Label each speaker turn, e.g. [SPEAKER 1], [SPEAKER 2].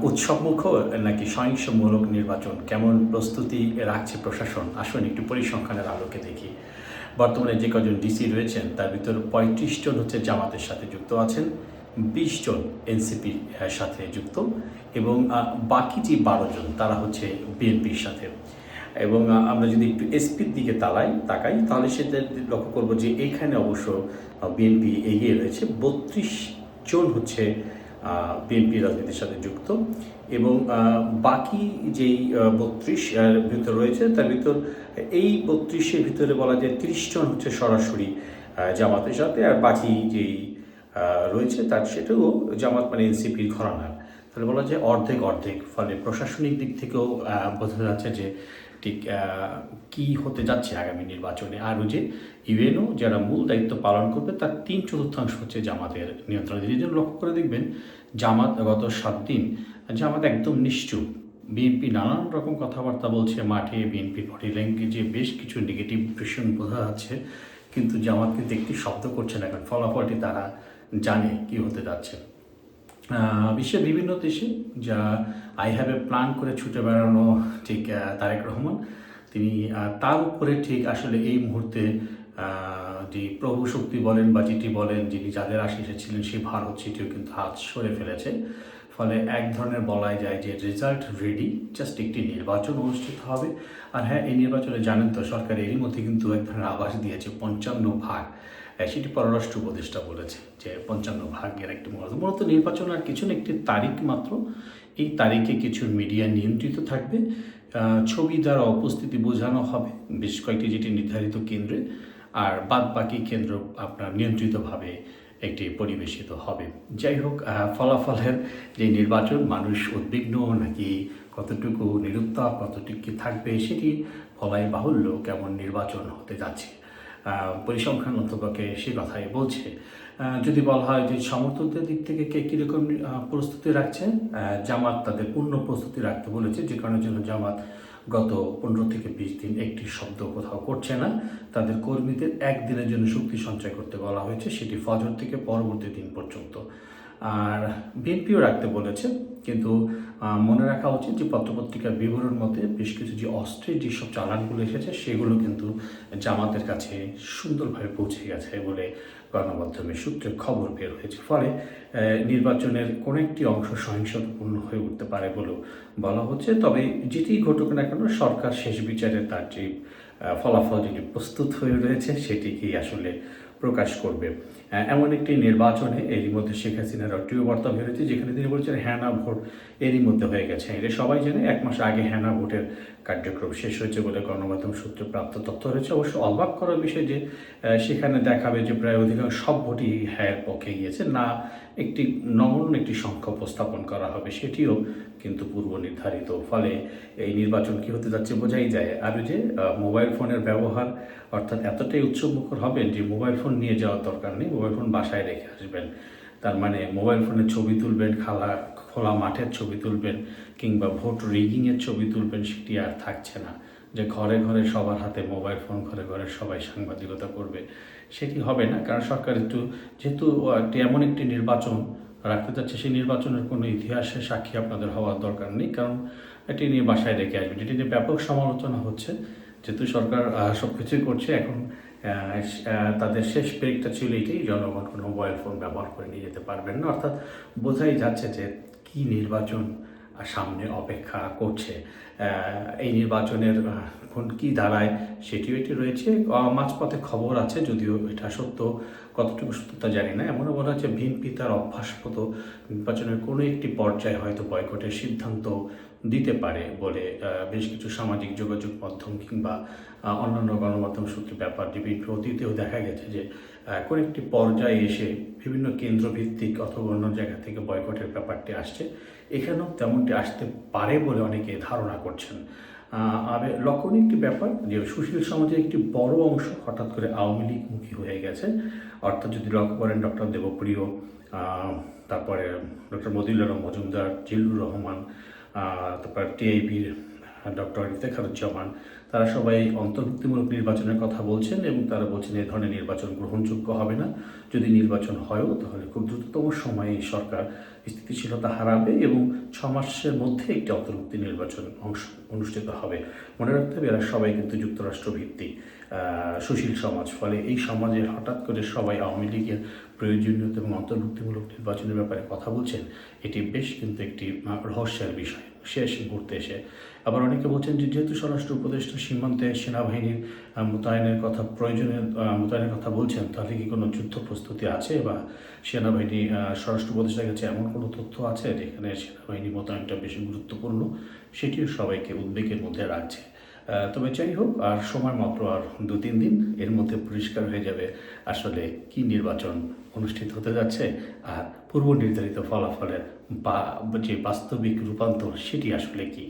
[SPEAKER 1] উৎসবমুখর নাকি সহিংসমূলক নির্বাচন কেমন প্রস্তুতি রাখছে প্রশাসন? আসুন একটু পরিসংখ্যানের আলোকে দেখি। বর্তমানে যে কজন ডিসি রয়েছেন তার ভিতর ৩৫ জন হচ্ছে জামাতের সাথে যুক্ত আছেন, ২০ জন এনসিপির সাথে যুক্ত এবং বাকি যে ১২ জন তারা হচ্ছে বিএনপির সাথে। এবং আমরা যদি একটু এসপির দিকে তাকাই তাহলে সেটা লক্ষ্য করব যে এইখানে অবশ্য বিএনপি এগিয়ে রয়েছে। ৩২ জন হচ্ছে বিএনপি রাজনীতির সাথে যুক্ত এবং বাকি যেই ৩২ ভিতর রয়েছে তার ভিতর এই ৩২-এর ভিতরে বলা যায় ৩০ জন হচ্ছে সরাসরি জামাতের সাথে, আর বাকি যেই রয়েছে তার সেটাও জামাত মানে এনসিপির ঘরানার। তাহলে বলা যায় অর্ধেক অর্ধেক। ফলে প্রশাসনিক দিক থেকেও বোঝা যাচ্ছে যে ঠিক কী হতে যাচ্ছে আগামী নির্বাচনে। আর ওই যে ইউএনও যারা মূল দায়িত্ব পালন করবে তার ৩/৪ হচ্ছে জামাতের নিয়ন্ত্রণে। এই জন্য লক্ষ্য করে দেখবেন জামাত গত ৭ দিন জামাত একদম নিশ্চুপ। বিএনপি নানান রকম কথাবার্তা বলছে মাঠে, বিএনপির বডি ল্যাঙ্গুয়েজে বেশ কিছু নেগেটিভ ইমপ্রেশন বোঝা যাচ্ছে, কিন্তু জামাত কিন্তু একটি শব্দ করছে না, কারণ ফলাফলটি তারা জানে কি হতে যাচ্ছে। বিশ্বের বিভিন্ন দেশে যা আই হ্যাভ এ প্ল্যান করে ছুটে বেড়ানো ঠিক তারেক রহমান, তিনি তার উপরে ঠিক আসলে এই মুহূর্তে যে প্রভু শক্তি বলেন বা যেটি বলেন, যিনি যাদের আশিসে ছিলেন সেই ভারত সেটিও কিন্তু হাত সরে ফেলেছে। ফলে এক ধরনের বলাই যায় যে রেজাল্ট রেডি, জাস্ট একটি নির্বাচন অনুষ্ঠিত হবে। আর হ্যাঁ, এই নির্বাচনে জানেন তো সরকার এরই মধ্যে কিন্তু এক ধরনের আভাস দিয়েছে ৫৫ ভাগ। সেটি পররাষ্ট্র উপদেষ্টা বলেছে যে ৫৫ ভাগের একটি মূলত নির্বাচন আর কিছু না, একটি তারিখ মাত্র। এই তারিখে কিছু মিডিয়া নিয়ন্ত্রিত থাকবে, ছবি দ্বারা উপস্থিতি বোঝানো হবে বেশ কয়েকটি যেটি নির্ধারিত কেন্দ্রে, আর বাদ বাকি কেন্দ্র আপনার নিয়ন্ত্রিতভাবে একটি পরিবেশিত হবে। যাই হোক, ফলাফলের যে নির্বাচন, মানুষ উদ্বিগ্ন নাকি কতটুকু নিরুত্তাপ, কতটুকু থাকবে সেটি বলাই বাহুল্য কেমন নির্বাচন হতে যাচ্ছে। পরিসংখ্যান অন্ততকে সে কথাই বলছে। যদি বলা হয় যে সমর্থকদের দিক থেকে কে কীরকম প্রস্তুতি রাখছে, জামাত তাদের পূর্ণ প্রস্তুতি রাখতে বলেছে, যে কারণের জন্য জামাত গত ১৫ থেকে ২০ দিন একটি শব্দ কোথাও করছে না। তাদের কর্মীদের একদিনের জন্য শক্তি সঞ্চয় করতে বলা হয়েছে, সেটি ফজর থেকে পরবর্তী দিন পর্যন্ত। আর বিএনপিও রাখতে বলেছে, কিন্তু মনে রাখা উচিত যে পত্রপত্রিকার বিবরণ মতে বেশ কিছু যে অস্ত্রের যেসব চালানগুলো এসেছে সেগুলো কিন্তু জামাতের কাছে সুন্দরভাবে পৌঁছে গেছে বলে গণমাধ্যমের সূত্রে খবর বের হয়েছে। ফলে নির্বাচনের কোনো একটি অংশ সহিংসতাপূর্ণ হয়ে উঠতে পারে বলেও বলা হচ্ছে। তবে যেটি ঘটুক না কেন, সরকার শেষ বিচারে তার যে ফলাফল যেটি প্রস্তুত হয়ে রয়েছে সেটিকেই আসলে প্রকাশ করবে। এমন একটি নির্বাচনে এরই মধ্যে শেখ হাসিনার একটিও বার্তা বেরোচ্ছে, যেখানে তিনি বলছেন হ্যাঁ না ভোট এরই মধ্যে হয়ে গেছে। এটা সবাই জানে, ১ মাস আগে হ্যাঁ না ভোটের কার্যক্রম শেষ হয়েছে বলে গণমাধ্যম সূত্রে প্রাপ্ত তথ্য রয়েছে। অবশ্য অবাক করার বিষয় যে সেখানে দেখাবে যে প্রায় অধিকাংশ সব ভোটই হ্যাঁর পক্ষে গিয়েছে, না একটি নমুন একটি সংখ্যা উপস্থাপন করা হবে সেটিও কিন্তু পূর্ব নির্ধারিত। ফলে এই নির্বাচন কী হতে যাচ্ছে বোঝাই যায়। আর যে মোবাইল ফোনের ব্যবহার, অর্থাৎ এতটাই উৎসবমুখর হবেন যে মোবাইল ফোন নিয়ে যাওয়ার দরকার নেই, মোবাইল ফোন বাসায় রেখে আসবেন। তার মানে মোবাইল ফোনের ছবি তুলবেন, খোলা মাঠের ছবি তুলবেন, কিংবা ভোট রিগিংয়ের ছবি তুলবেন, সেটি আর থাকছে না। যে ঘরে ঘরে সবার হাতে মোবাইল ফোন, ঘরে ঘরে সবাই সাংবাদিকতা করবে, সেটি হবে না। কারণ সরকার যেহেতু এমন একটি নির্বাচন রাখতে চাচ্ছে, সেই নির্বাচনের কোনো ইতিহাসের সাক্ষী আপনাদের হওয়ার দরকার নেই, কারণ এটি নিয়ে বাসায় রেখে আসবেন। এটি নিয়ে ব্যাপক সমালোচনা হচ্ছে, যেহেতু সরকার সব কিছুই করছে এখন। তাদের শেষ ব্রেকটা ছিল এটাই, জনগণ কোনো মোবাইল ফোন ব্যবহার করে নিয়ে যেতে পারবেন না। অর্থাৎ বোঝাই যাচ্ছে যে কী নির্বাচন সামনে অপেক্ষা করছে। এই নির্বাচনের কোন কী দাঁড়ায় সেটিও এটি রয়েছে। মাঝপথে খবর আছে, যদিও এটা সত্য, কতটুকু সত্যতা জানি না। এমনও বলা হচ্ছে বিএনপি তার অভ্যাসমতো নির্বাচনের কোনো একটি পর্যায়ে হয়তো বয়কটের সিদ্ধান্ত দিতে পারে বলে বেশ কিছু সামাজিক যোগাযোগ মাধ্যম কিংবা অন্যান্য গণমাধ্যম সূত্রে ব্যাপার যে বিএনপি অতীতেও দেখা গেছে যে কোনো একটি পর্যায়ে এসে বিভিন্ন কেন্দ্রভিত্তিক অথবা অন্য জায়গা থেকে বয়কটের ব্যাপারটি আসছে। এখানেও তেমনটি আসতে পারে বলে অনেকে ধারণা করছেন। আর লক্ষণীয় একটি ব্যাপার যে সুশীল সমাজের একটি বড় অংশ হঠাৎ করে আওয়ামী লীগমুখী হয়ে গেছে। অর্থাৎ যদি লক্ষ্য করেন ডক্টর দেবপ্রিয়, তারপরে ডক্টর মদিউল আলম মজুমদার, জিল্লুর রহমান, তারপর টিআইবির ডক্টর ইফতেখারুজ্জামান, তারা সবাই অন্তর্ভুক্তিমূলক নির্বাচনের কথা বলছেন এবং তারা বলছেন এই ধরনের নির্বাচন গ্রহণযোগ্য হবে না। যদি নির্বাচন হয়ও তাহলে খুব দ্রুততম সময়ে এই সরকার স্থিতিশীলতা হারাবে এবং 6 মাসের মধ্যে একটি অন্তর্ভুক্তি নির্বাচন অনুষ্ঠিত হবে। মনে রাখতে হবে এরা সবাই কিন্তু যুক্তরাষ্ট্র ভিত্তিক সুশীল সমাজ, ফলে এই সমাজে হঠাৎ করে সবাই আওয়ামী লীগের প্রয়োজনীয়তা এবং অন্তর্ভুক্তিমূলক নির্বাচনের ব্যাপারে কথা বলছেন, এটি বেশ কিন্তু একটি রহস্যের বিষয় শেষ মুহূর্তে এসে। আবার অনেকে বলছেন যে যেহেতু স্বরাষ্ট্র উপদেষ্টা সীমান্তে সেনাবাহিনীর মোতায়েনের কথা মোতায়েনের কথা বলছেন, তাহলে কি কোনো যুদ্ধ প্রস্তুতি আছে বা সেনাবাহিনী স্বরাষ্ট্র উপদেষ্টার কাছে এমন কোনো তথ্য আছে যেখানে সেনাবাহিনী মোতায়েনটা বেশি গুরুত্বপূর্ণ, সেটিও সবাইকে উদ্বেগের মধ্যে রাখছে। তবে যাই হোক, আর সময় মাত্র আর 2-3 দিন, এর মধ্যে পরিষ্কার হয়ে যাবে আসলে কি নির্বাচন অনুষ্ঠিত হতে যাচ্ছে আর পূর্ব নির্ধারিত ফলাফলের যে বাস্তবিক রূপান্তর সেটি আসলে কী।